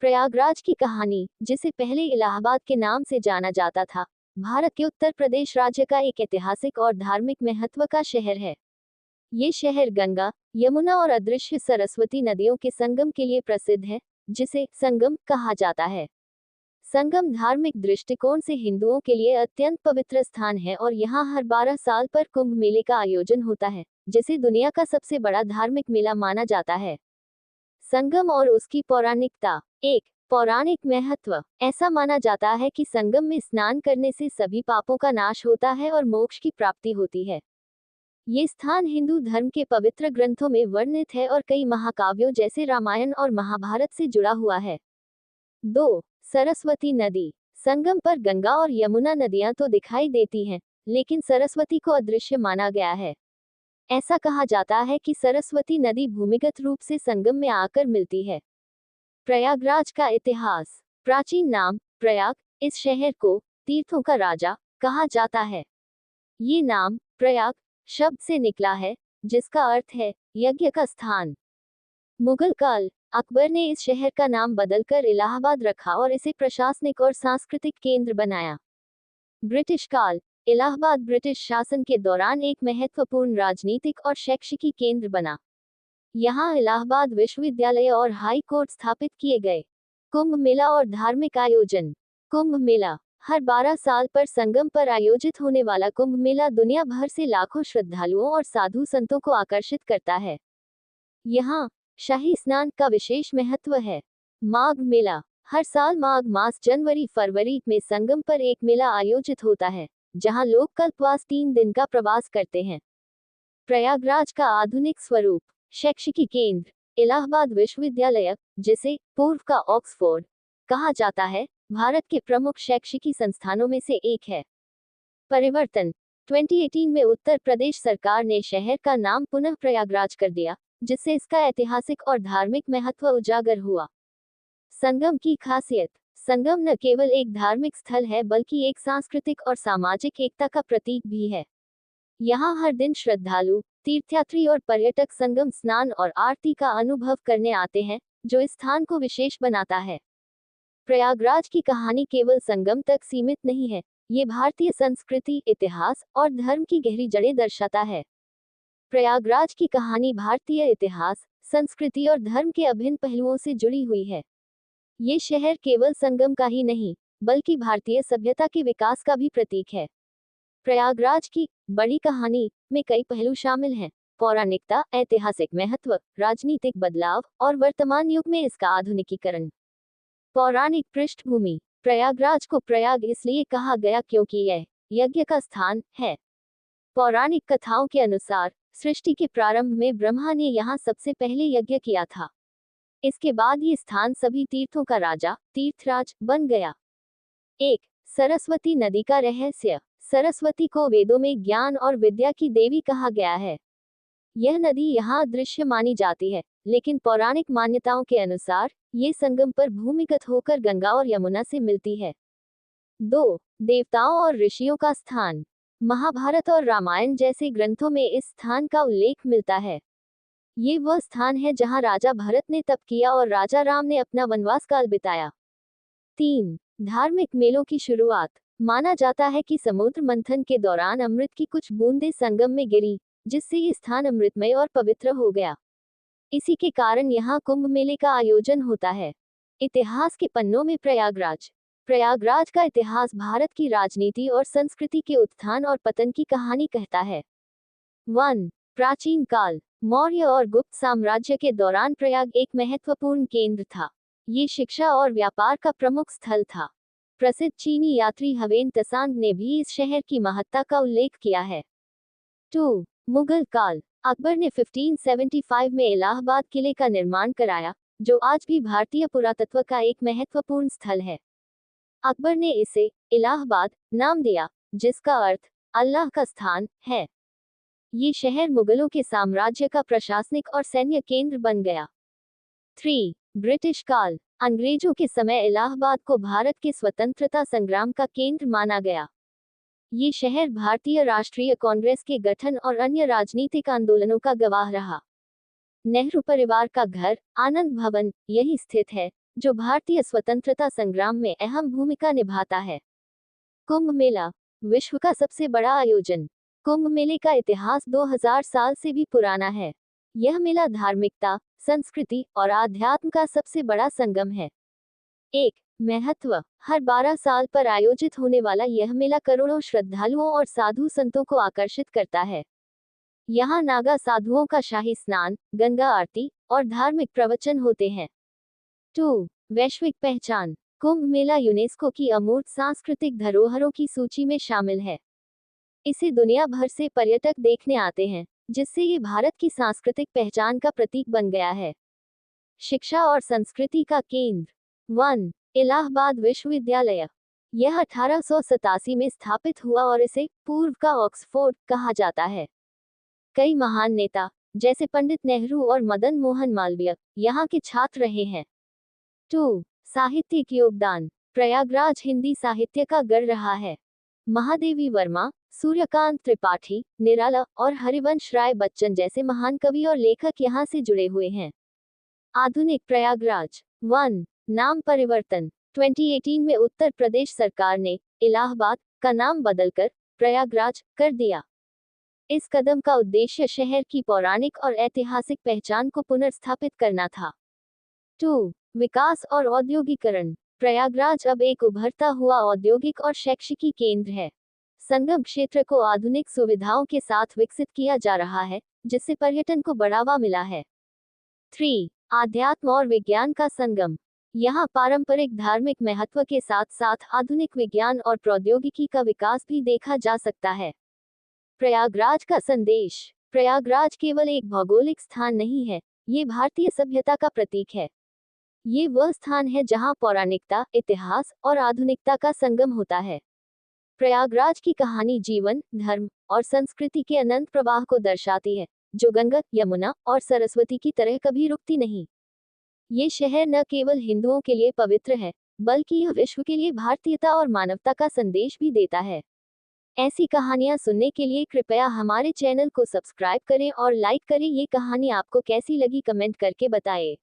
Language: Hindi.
प्रयागराज की कहानी, जिसे पहले इलाहाबाद के नाम से जाना जाता था, भारत के उत्तर प्रदेश राज्य का एक ऐतिहासिक और धार्मिक महत्व का शहर है। ये शहर गंगा, यमुना और अदृश्य सरस्वती नदियों के संगम के लिए प्रसिद्ध है, जिसे संगम कहा जाता है। संगम धार्मिक दृष्टिकोण से हिंदुओं के लिए अत्यंत पवित्र स्थान है और यहाँ हर 12 साल पर कुंभ मेले का आयोजन होता है, जिसे दुनिया का सबसे बड़ा धार्मिक मेला माना जाता है। संगम और उसकी पौराणिकता। एक, पौराणिक महत्व। ऐसा माना जाता है कि संगम में स्नान करने से सभी पापों का नाश होता है और मोक्ष की प्राप्ति होती है। ये स्थान हिंदू धर्म के पवित्र ग्रंथों में वर्णित है और कई महाकाव्यों जैसे रामायण और महाभारत से जुड़ा हुआ है। 2, सरस्वती नदी। संगम पर गंगा और यमुना नदियां तो दिखाई देती हैं, लेकिन सरस्वती को अदृश्य माना गया है। ऐसा कहा जाता है कि सरस्वती नदी भूमिगत रूप से संगम में आकर मिलती है। प्रयागराज का इतिहास। प्राचीन नाम प्रयाग, इस शहर को तीर्थों का राजा कहा जाता है। ये नाम प्रयाग शब्द से निकला है, जिसका अर्थ है यज्ञ का स्थान। मुगल काल, अकबर ने इस शहर का नाम बदलकर इलाहाबाद रखा और इसे प्रशासनिक और सांस्कृतिक केंद्र बनाया। ब्रिटिश काल, इलाहाबाद ब्रिटिश शासन के दौरान एक महत्वपूर्ण राजनीतिक और शैक्षिकी केंद्र बना। यहाँ इलाहाबाद विश्वविद्यालय और हाई कोर्ट स्थापित किए गए। कुंभ मेला और धार्मिक आयोजन। कुंभ मेला हर 12 साल पर संगम पर आयोजित होने वाला कुंभ मेला दुनिया भर से लाखों श्रद्धालुओं और साधु संतों को आकर्षित करता है। यहाँ शाही स्नान का विशेष महत्व है। माघ मेला हर साल माघ मास जनवरी फरवरी में संगम पर एक मेला आयोजित होता है, जहां लोग कल्पवास 3 दिन का प्रवास करते हैं। प्रयागराज का आधुनिक स्वरूप। शैक्षिकी केंद्र। इलाहाबाद विश्वविद्यालय, जिसे पूर्व का ऑक्सफोर्ड कहा जाता है, भारत के प्रमुख शैक्षिकी संस्थानों में से एक है। परिवर्तन। 2018 में उत्तर प्रदेश सरकार ने शहर का नाम पुनः प्रयागराज कर दिया, जिससे इसका ऐतिहासिक और धार्मिक महत्व उजागर हुआ। संगम की खासियत। संगम न केवल एक धार्मिक स्थल है बल्कि एक सांस्कृतिक और सामाजिक एकता का प्रतीक भी है। यहाँ हर दिन श्रद्धालु, तीर्थयात्री और पर्यटक संगम स्नान और आरती का अनुभव करने आते हैं, जो इस स्थान को विशेष बनाता है। प्रयागराज की कहानी केवल संगम तक सीमित नहीं है, ये भारतीय संस्कृति, इतिहास और धर्म की गहरी जड़ें दर्शाता है। प्रयागराज की कहानी भारतीय इतिहास, संस्कृति और धर्म के अभिन्न पहलुओं से जुड़ी हुई है। ये शहर केवल संगम का ही नहीं, बल्कि भारतीय सभ्यता के विकास का भी प्रतीक है। प्रयागराज की बड़ी कहानी में कई पहलू शामिल हैं: पौराणिकता, ऐतिहासिक महत्व, राजनीतिक बदलाव और वर्तमान युग में इसका आधुनिकीकरण। पौराणिक पृष्ठभूमि। प्रयागराज को प्रयाग इसलिए कहा गया क्योंकि यह यज्ञ का स्थान है। पौराणिक कथाओं के अनुसार सृष्टि के प्रारंभ में ब्रह्मा ने यहाँ सबसे पहले यज्ञ किया था। इसके बाद ये स्थान सभी तीर्थों का राजा, तीर्थराज बन गया। 1, सरस्वती नदी का रहस्य। सरस्वती को वेदों में ज्ञान और विद्या की देवी कहा गया है। यह नदी यहाँ अदृश्य मानी जाती है, लेकिन पौराणिक मान्यताओं के अनुसार ये संगम पर भूमिगत होकर गंगा और यमुना से मिलती है। 2, देवताओं और ऋषियों का स्थान। महाभारत और रामायण जैसे ग्रंथों में इस स्थान का उल्लेख मिलता है। ये वह स्थान है जहाँ राजा भरत ने तप किया और राजा राम ने अपना वनवास काल बिताया। 3, धार्मिक मेलों की शुरुआत। माना जाता है कि समुद्र मंथन के दौरान अमृत की कुछ बूंदें संगम में गिरी, जिससे ये स्थान अमृतमय और पवित्र हो गया। इसी के कारण यहाँ कुंभ मेले का आयोजन होता है। इतिहास के पन्नों में प्रयागराज। प्रयागराज का इतिहास भारत की राजनीति और संस्कृति के उत्थान और पतन की कहानी कहता है। 1, प्राचीन काल। मौर्य और गुप्त साम्राज्य के दौरान प्रयाग एक महत्वपूर्ण केंद्र था। ये शिक्षा और व्यापार का प्रमुख स्थल था। प्रसिद्ध चीनी यात्री हवेन त्सांग ने भी इस शहर की महत्ता का उल्लेख किया है। 2, मुगल काल। अकबर ने 1575 में इलाहाबाद किले का निर्माण कराया, जो आज भी भारतीय पुरातत्व का एक महत्वपूर्ण स्थल है। अकबर ने इसे इलाहाबाद नाम दिया, जिसका अर्थ अल्लाह का स्थान है। ये शहर मुगलों के साम्राज्य का प्रशासनिक और सैन्य केंद्र बन गया। 3, ब्रिटिश काल। अंग्रेजों के समय इलाहाबाद को भारत के स्वतंत्रता संग्राम का केंद्र माना गया। ये शहर भारतीय राष्ट्रीय कांग्रेस के गठन और अन्य राजनीतिक आंदोलनों का गवाह रहा। नेहरू परिवार का घर, आनंद भवन, यही स्थित है, जो भारतीय स्वतंत्रता संग्राम में अहम भूमिका निभाता है। कुंभ मेला, विश्व का सबसे बड़ा आयोजन। कुंभ मेले का इतिहास 2000 साल से भी पुराना है। यह मेला धार्मिकता, संस्कृति और आध्यात्म का सबसे बड़ा संगम है। एक महत्व, हर 12 साल पर आयोजित होने वाला यह मेला करोड़ों श्रद्धालुओं और साधु संतों को आकर्षित करता है। यहाँ नागा साधुओं का शाही स्नान, गंगा आरती और धार्मिक प्रवचन होते हैं। 2 वैश्विक पहचान, कुंभ मेला यूनेस्को की अमूर्त सांस्कृतिक धरोहरों की सूची में शामिल है। इसे दुनिया भर से पर्यटक देखने आते हैं, जिससे ये भारत की सांस्कृतिक पहचान का प्रतीक बन गया है। शिक्षा और संस्कृति का केंद्र। 1 इलाहाबाद विश्वविद्यालय, यह 1887 में स्थापित हुआ और इसे पूर्व का ऑक्सफोर्ड कहा जाता है। कई महान नेता, जैसे पंडित नेहरू और मदन मोहन मालवीय, यहाँ के छात्र रहे हैं। 2 साहित्यिक योगदान, प्रयागराज हिंदी साहित्य का गढ़ रहा है। महादेवी वर्मा, सूर्यकांत त्रिपाठी, निराला और हरिवंश राय बच्चन जैसे महान कवि और लेखक यहाँ से जुड़े हुए हैं। आधुनिक प्रयागराज। 1 नाम परिवर्तन, 2018 में उत्तर प्रदेश सरकार ने इलाहाबाद का नाम बदलकर प्रयागराज कर दिया। इस कदम का उद्देश्य शहर की पौराणिक और ऐतिहासिक पहचान को पुनर्स्थापित करना था। 2 विकास और औद्योगिकरण, प्रयागराज अब एक उभरता हुआ औद्योगिक और शैक्षिकी केंद्र है। संगम क्षेत्र को आधुनिक सुविधाओं के साथ विकसित किया जा रहा है, जिससे पर्यटन को बढ़ावा मिला है। 3 आध्यात्म और विज्ञान का संगम, यहाँ पारंपरिक धार्मिक महत्व के साथ साथ आधुनिक विज्ञान और प्रौद्योगिकी का विकास भी देखा जा सकता है। प्रयागराज का संदेश, प्रयागराज केवल एक भौगोलिक स्थान नहीं है, ये भारतीय सभ्यता का प्रतीक है। ये वह स्थान है जहाँ पौराणिकता, इतिहास और आधुनिकता का संगम होता है। प्रयागराज की कहानी जीवन, धर्म और संस्कृति के अनंत प्रवाह को दर्शाती है, जो गंगा, यमुना और सरस्वती की तरह कभी रुकती नहीं। ये शहर न केवल हिंदुओं के लिए पवित्र है, बल्कि यह विश्व के लिए भारतीयता और मानवता का संदेश भी देता है। ऐसी कहानियां सुनने के लिए कृपया हमारे चैनल को सब्सक्राइब करें और लाइक करें। ये कहानी आपको कैसी लगी कमेंट करके बताएं।